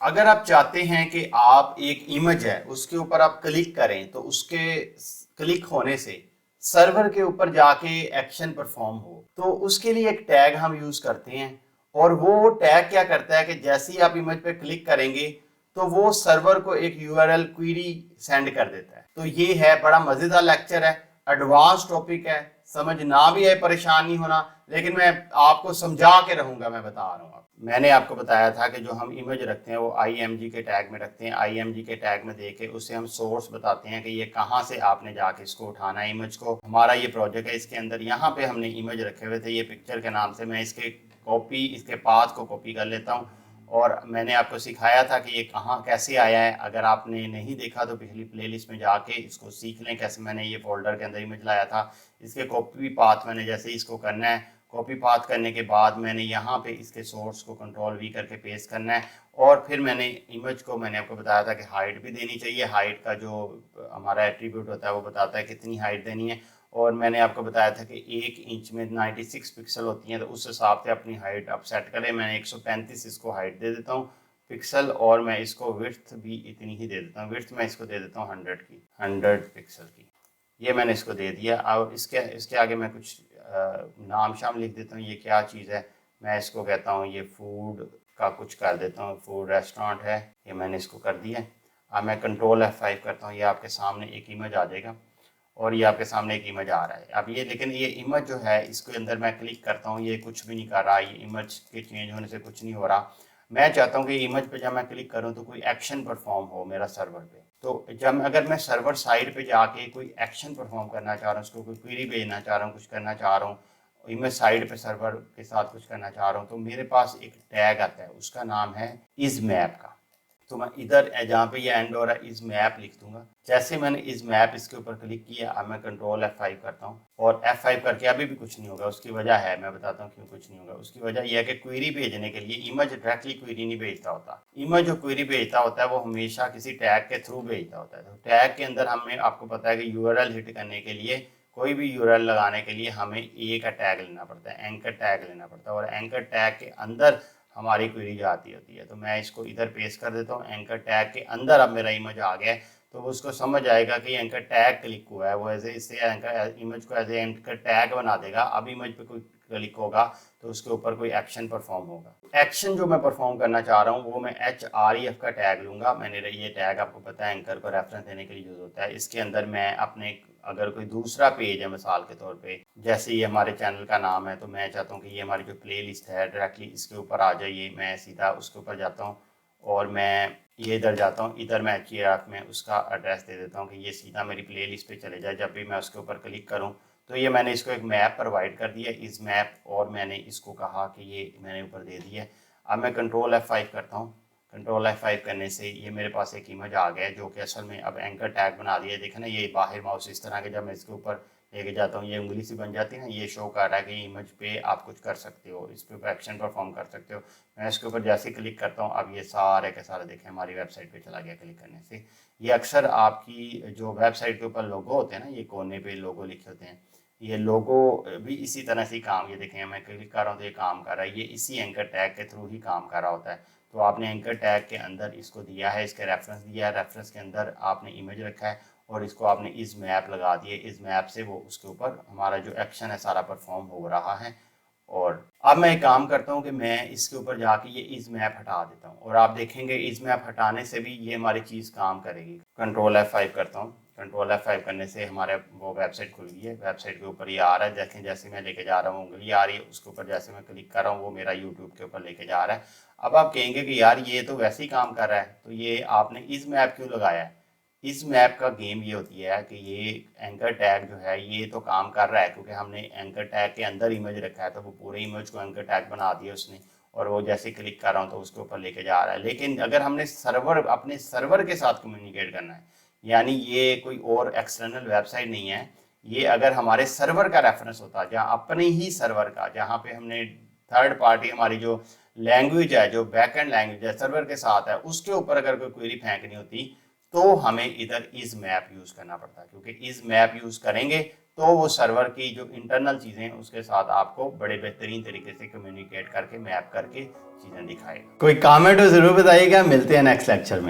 अगर आप चाहते हैं कि आप एक इमेज है उसके ऊपर आप क्लिक करें तो उसके क्लिक होने से सर्वर के ऊपर जाके एक्शन परफॉर्म हो, तो उसके लिए एक टैग हम यूज करते हैं। और वो टैग क्या करता है कि जैसे ही आप इमेज पे क्लिक करेंगे तो वो सर्वर को एक यूआरएल क्वेरी सेंड कर देता है। तो ये है बड़ा मजेदार लेक्चर है, एडवांस टॉपिक है, समझ ना भी है परेशान नहीं होना, लेकिन मैं आपको समझा के रहूंगा। मैं बता रहा हूँ, मैंने आपको बताया था कि जो हम इमेज रखते हैं वो आईएमजी के टैग में रखते हैं। आईएमजी के टैग में देके उसे हम सोर्स बताते हैं कि ये कहाँ से आपने जाके इसको उठाना है इमेज को। हमारा ये प्रोजेक्ट है, इसके अंदर यहाँ पे हमने इमेज रखे हुए थे ये पिक्चर के नाम से। मैं इसके पाथ को कॉपी कर लेता हूँ और मैंने आपको सिखाया था कि ये कहाँ कैसे आया है। अगर आपने नहीं देखा तो पिछली प्लेलिस्ट में जाके इसको सीख लें कैसे मैंने ये फोल्डर के अंदर इमेज लाया था। इसके कॉपी पाथ मैंने जैसे ही इसको करना है, कॉपी पाथ करने के बाद मैंने यहाँ पे इसके सोर्स को कंट्रोल वी करके पेस्ट करना है। और फिर मैंने इमेज को, मैंने आपको बताया था कि हाइट भी देनी चाहिए। हाइट का जो हमारा एट्रीब्यूट होता है वो बताता है कितनी हाइट देनी है। और मैंने आपको बताया था कि 1 इंच में 96 पिक्सल होती हैं, तो उस हिसाब से अपनी हाइट आप सेट करें। मैंने 135 इसको हाइट दे देता हूँ पिक्सल, और मैं इसको विड्थ भी इतनी ही दे देता हूँ। विड्थ मैं इसको दे देता हूँ 100 की, 100 पिक्सल की। ये मैंने इसको दे दिया। और इसके इसके आगे मैं कुछ नाम शाम लिख देता हूँ। ये क्या चीज़ है, मैं इसको कहता हूँ ये फूड का कुछ कर देता हूँ, फूड रेस्टोरेंट है। ये मैंने इसको कर दिया। अब मैं कंट्रोल F5 करता हूँ, ये आपके सामने एक इमेज आ जाएगा और ये आपके सामने एक इमेज आ रहा है। अब ये लेकिन ये इमेज जो है इसके अंदर मैं क्लिक करता हूँ, ये कुछ भी नहीं कर रहा, ये इमेज के चेंज होने से कुछ नहीं हो रहा। मैं चाहता हूँ कि इमेज पे जब मैं क्लिक करूँ तो कोई एक्शन परफॉर्म हो मेरा सर्वर पे। तो जब अगर मैं सर्वर साइड पे जाके कोई एक्शन परफॉर्म करना चाह रहा हूँ, उसको कोई क्वेरी भेजना चाह रहा हूँ, कुछ करना चाह रहा हूँ, इमेज साइड पे सर्वर के साथ कुछ करना चाह रहा हूँ, तो मेरे पास एक टैग आता है, उसका नाम है इज मैप का। तो मैं इधर जहाँ पे ये एंड हो रहा है इस मैप लिख दूंगा। जैसे मैंने इस मैप इसके ऊपर क्लिक किया, अब मैं कंट्रोल F5 करता हूँ और F5 करके अभी भी कुछ नहीं होगा। उसकी वजह है, मैं बताता हूँ क्यों कुछ नहीं होगा। उसकी वजह यह है कि क्वेरी भेजने के लिए इमेज डायरेक्टली क्वेरी नहीं भेजता होता। इमेज जो क्वेरी भेजता होता है वो हमेशा किसी टैग के थ्रू भेजता होता है। तो टैग के अंदर हमें, आपको पता है कि यूआरएल हिट करने के लिए, कोई भी यूआरएल लगाने के लिए हमें ए का टैग लेना पड़ता है, एंकर टैग लेना पड़ता है। और एंकर टैग के अंदर हमारी क्वेरी जाती होती है। तो मैं इसको इधर पेस्ट कर देता हूँ। एंकर टैग के अंदर अब मेरा इमेज आ गया है, तो उसको समझ आएगा कि एंकर टैग क्लिक हुआ है। वो ऐसे इससे एंकर इमेज को एज एंकर टैग बना देगा। अब इमेज पे कोई क्लिक होगा तो उसके ऊपर कोई एक्शन परफॉर्म होगा। एक्शन जो मैं परफॉर्म करना चाह रहा हूँ वो मैं HREF का टैग लूंगा। मैंने ये टैग आपको पता है एंकर को रेफरेंस देने के लिए यूज होता है। इसके अंदर मैं अपने, अगर कोई दूसरा पेज है मिसाल के तौर पे, जैसे ये हमारे चैनल का नाम है, तो मैं चाहता हूँ कि ये हमारी जो प्ले लिस्ट है डायरेक्टली इसके ऊपर आ जाइए। मैं सीधा उसके ऊपर जाता हूँ और मैं ये इधर जाता हूँ। इधर मैं HREF में उसका एड्रेस दे देता हूँ कि ये सीधा मेरी प्ले लिस्ट पे चले जाए। जब भी मैं उसके ऊपर क्लिक करूँ तो ये मैंने इसको एक मैप प्रोवाइड कर दिया, इस मैप, और मैंने इसको कहा कि ये मैंने ऊपर दे दिया। अब मैं कंट्रोल F5 करता हूँ। कंट्रोल F5 करने से ये मेरे पास एक इमेज आ गया है जो कि असल में अब एंकर टैग बना दिया है। देखें ना, ये बाहर माउस इस तरह के जब मैं इसके ऊपर लेके जाता हूँ ये उंगली सी बन जाती है ना, ये शो कर रहा है कि इमेज पे आप कुछ कर सकते हो, इस पे एक्शन परफॉर्म कर सकते हो। मैं इसके ऊपर जैसे क्लिक करता हूँ अब ये सारे के सारे देखें हमारी वेबसाइट पे चला गया क्लिक करने से। ये अक्सर आपकी जो वेबसाइट के ऊपर लोगो होते हैं ना, ये कोने पे लोगो लिखे होते हैं, ये लोगो भी इसी तरह से काम, ये देखें मैं क्लिक कर रहा हूँ तो ये काम कर रहा है। ये इसी एंकर टैग के थ्रू ही काम कर रहा होता है। तो आपने एंकर टैग के अंदर इसको दिया है, इसके रेफरेंस दिया है, रेफरेंस के अंदर आपने इमेज रखा है और इसको आपने इस मैप लगा दिए। इस मैप से वो उसके ऊपर हमारा जो एक्शन है सारा परफॉर्म हो रहा है। और अब मैं एक काम करता हूँ कि मैं इसके ऊपर जाके ये इस मैप हटा देता हूँ और आप देखेंगे इस मैप हटाने से भी ये हमारी चीज़ काम करेगी। कंट्रोल F5 करता हूँ। कंट्रोल F5 करने से हमारे वो वेबसाइट खुल गई है। वेबसाइट के ऊपर ये आ रहा है, देखें जैसे मैं लेके जा रहा हूँ उंगली आ रही है उसके ऊपर, जैसे मैं क्लिक कर रहा हूँ वो मेरा यूट्यूब के ऊपर लेके जा रहा है। अब आप कहेंगे कि यार ये तो वैसे ही काम कर रहा है, तो ये आपने इस मैप क्यों लगाया है। इस मैप का गेम ये होती है कि ये एंकर टैग जो है ये तो काम कर रहा है क्योंकि हमने एंकर टैग के अंदर इमेज रखा है, तो वो पूरे इमेज को एंकर टैग बना दिया उसने और वो जैसे क्लिक कर रहा हूँ तो उसके ऊपर लेके जा रहा है। लेकिन अगर हमने सर्वर, अपने सर्वर के साथ कम्युनिकेट करना है, यानी ये कोई और एक्सटर्नल वेबसाइट नहीं है, ये अगर हमारे सर्वर का रेफरेंस होता, जहाँ अपने ही सर्वर का, जहाँ पे हमने थर्ड पार्टी हमारी जो लैंग्वेज है, जो बैक एंड लैंग्वेज है सर्वर के साथ है, उसके ऊपर अगर कोई क्वेरी फेंकनी होती तो हमें इधर इज मैप यूज करना पड़ता है, क्योंकि इज मैप यूज करेंगे तो वो सर्वर की जो इंटरनल चीजें हैं उसके साथ आपको बड़े बेहतरीन तरीके से कम्युनिकेट करके मैप करके चीजें दिखाएगा। कोई कमेंट हो जरूर बताइएगा, मिलते हैं नेक्स्ट लेक्चर में।